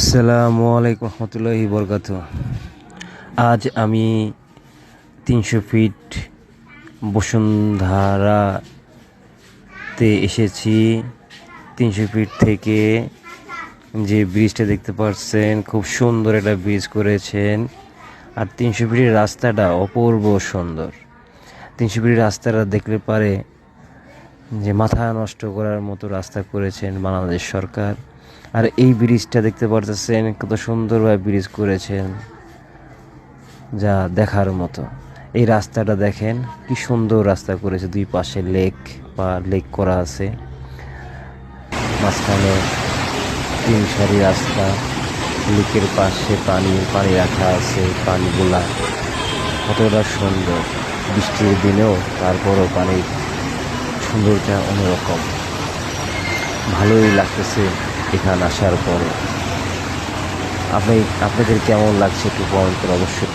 আসসালামু আলাইকুম রহমতুল্লাহি বরকাত। আজ আমি 300 ফিট বসুন্ধরাতে এসেছি। 300 ফিট থেকে যে ব্রিজটা দেখতে পাচ্ছেন, খুব সুন্দর একটা ব্রিজ করেছেন। আর 300 ফিটের রাস্তাটা অপূর্ব সুন্দর। 300 ফিটের রাস্তাটা দেখলে পারে যে মাথা নষ্ট করার মতো রাস্তা করেছেন বাংলাদেশ সরকার। আর এই ব্রিজটা দেখতে পারতেছেন কত সুন্দরভাবে ব্রিজ করেছেন, যা দেখার মতো। এই রাস্তাটা দেখেন কি সুন্দর রাস্তা করেছে, দুই পাশে লেক করা আছে, মাঝখানে 3 সারি রাস্তা, লেকের পাশে পানি রাখা আছে। পানিগুলা কতটা সুন্দর, বৃষ্টির দিনেও তারপরও পানির সৌন্দর্যটা অন্যরকম। ভালোই লাগতেছে এখানে আসার পরে। আপনাদের কেমন লাগছে একটু কমেন্ট করে অবশ্যই।